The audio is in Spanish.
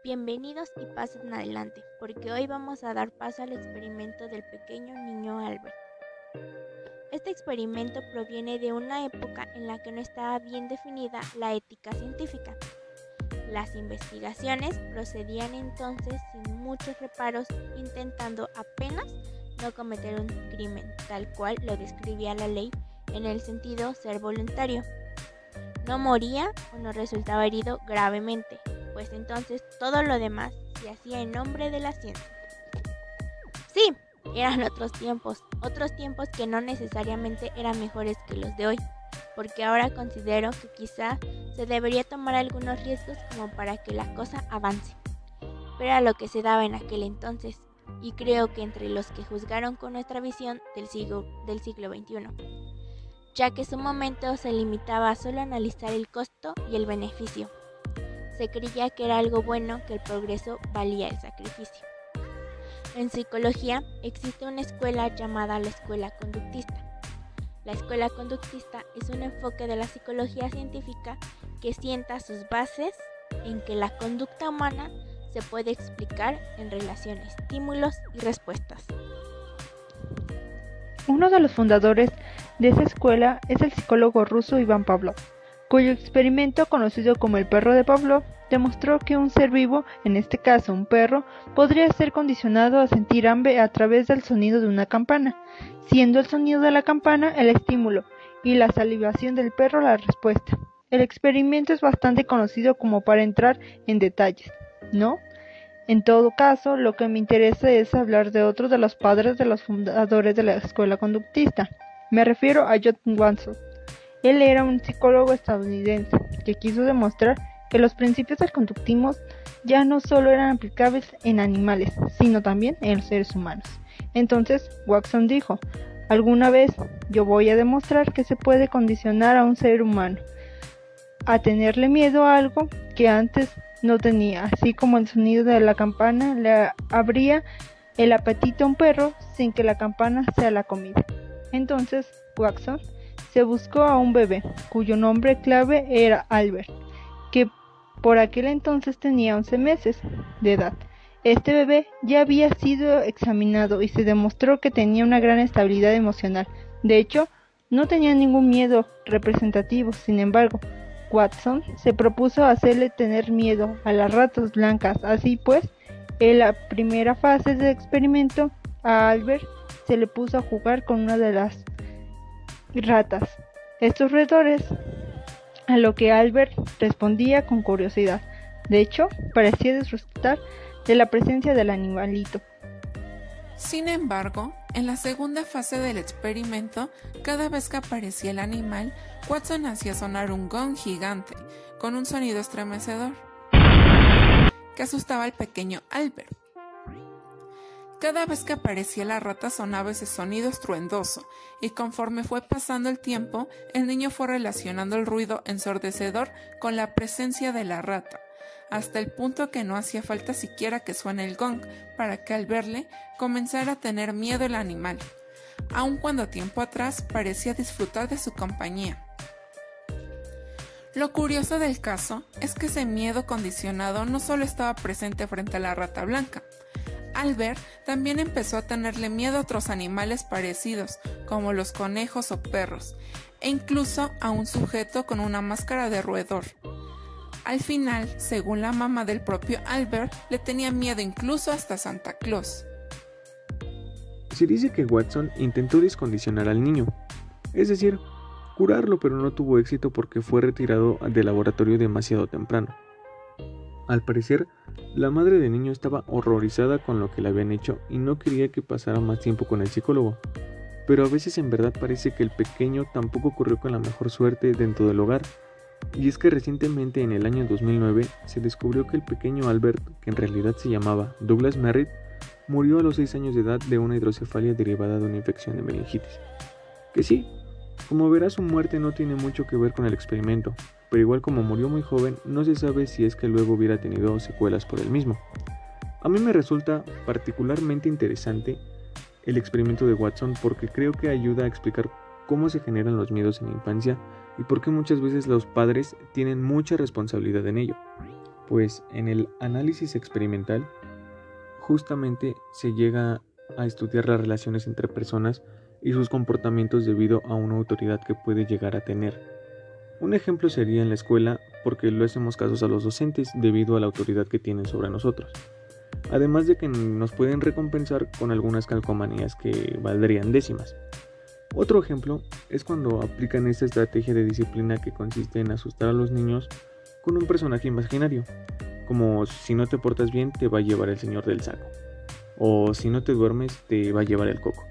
Bienvenidos y pasen adelante, porque hoy vamos a dar paso al experimento del pequeño niño Albert. Este experimento proviene de una época en la que no estaba bien definida la ética científica. Las investigaciones procedían entonces sin muchos reparos, intentando apenas no cometer un crimen, tal cual lo describía la ley, en el sentido ser voluntario. No moría o no resultaba herido gravemente, pues entonces todo lo demás se hacía en nombre de la ciencia. Sí, eran otros tiempos que no necesariamente eran mejores que los de hoy, porque ahora considero que quizá se debería tomar algunos riesgos como para que la cosa avance. Pero era lo que se daba en aquel entonces, y creo que entre los que juzgaron con nuestra visión del siglo XXI, ya que su momento se limitaba a solo analizar el costo y el beneficio. Se creía que era algo bueno, que el progreso valía el sacrificio. En psicología existe una escuela llamada la escuela conductista. La escuela conductista es un enfoque de la psicología científica que sienta sus bases en que la conducta humana se puede explicar en relación a estímulos y respuestas. Uno de los fundadores de esa escuela es el psicólogo ruso Ivan Pavlov, cuyo experimento, conocido como el perro de Pavlov, demostró que un ser vivo, en este caso un perro, podría ser condicionado a sentir hambre a través del sonido de una campana, siendo el sonido de la campana el estímulo y la salivación del perro la respuesta. El experimento es bastante conocido como para entrar en detalles, ¿no? En todo caso, lo que me interesa es hablar de otro de los padres de los fundadores de la escuela conductista. Me refiero a John Watson. Él era un psicólogo estadounidense que quiso demostrar que los principios del conductismo ya no solo eran aplicables en animales, sino también en los seres humanos. Entonces, Watson dijo, alguna vez yo voy a demostrar que se puede condicionar a un ser humano a tenerle miedo a algo que antes no tenía, así como el sonido de la campana le abría el apetito a un perro sin que la campana sea la comida. Entonces, Watson se buscó a un bebé, cuyo nombre clave era Albert, que por aquel entonces tenía 11 meses de edad. Este bebé ya había sido examinado y se demostró que tenía una gran estabilidad emocional. De hecho, no tenía ningún miedo representativo. Sin embargo, Watson se propuso hacerle tener miedo a las ratas blancas. Así pues, en la primera fase del experimento, a Albert se le puso a jugar con una de las ratas, estos roedores, a lo que Albert respondía con curiosidad. De hecho, parecía disfrutar de la presencia del animalito. Sin embargo, en la segunda fase del experimento, cada vez que aparecía el animal, Watson hacía sonar un gong gigante, con un sonido estremecedor, que asustaba al pequeño Albert. Cada vez que aparecía la rata sonaba ese sonido estruendoso, y conforme fue pasando el tiempo, el niño fue relacionando el ruido ensordecedor con la presencia de la rata, hasta el punto que no hacía falta siquiera que suene el gong para que al verle comenzara a tener miedo el animal, aun cuando tiempo atrás parecía disfrutar de su compañía. Lo curioso del caso es que ese miedo condicionado no solo estaba presente frente a la rata blanca. Albert también empezó a tenerle miedo a otros animales parecidos, como los conejos o perros, e incluso a un sujeto con una máscara de roedor. Al final, según la mamá del propio Albert, le tenía miedo incluso hasta Santa Claus. Se dice que Watson intentó descondicionar al niño, es decir, curarlo, pero no tuvo éxito porque fue retirado del laboratorio demasiado temprano. Al parecer, la madre del niño estaba horrorizada con lo que le habían hecho y no quería que pasara más tiempo con el psicólogo. Pero a veces en verdad parece que el pequeño tampoco corrió con la mejor suerte dentro del hogar. Y es que recientemente, en el año 2009, se descubrió que el pequeño Albert, que en realidad se llamaba Douglas Merritt, murió a los 6 años de edad de una hidrocefalia derivada de una infección de meningitis. Que sí, como verás, su muerte no tiene mucho que ver con el experimento, pero igual como murió muy joven, no se sabe si es que luego hubiera tenido secuelas por el mismo. A mí me resulta particularmente interesante el experimento de Watson porque creo que ayuda a explicar cómo se generan los miedos en la infancia y por qué muchas veces los padres tienen mucha responsabilidad en ello. Pues en el análisis experimental justamente se llega a estudiar las relaciones entre personas y sus comportamientos debido a una autoridad que puede llegar a tener. Un ejemplo sería en la escuela, porque le hacemos casos a los docentes debido a la autoridad que tienen sobre nosotros. Además de que nos pueden recompensar con algunas calcomanías que valdrían décimas. Otro ejemplo es cuando aplican esta estrategia de disciplina que consiste en asustar a los niños con un personaje imaginario, como si no te portas bien te va a llevar el señor del saco, o si no te duermes te va a llevar el coco.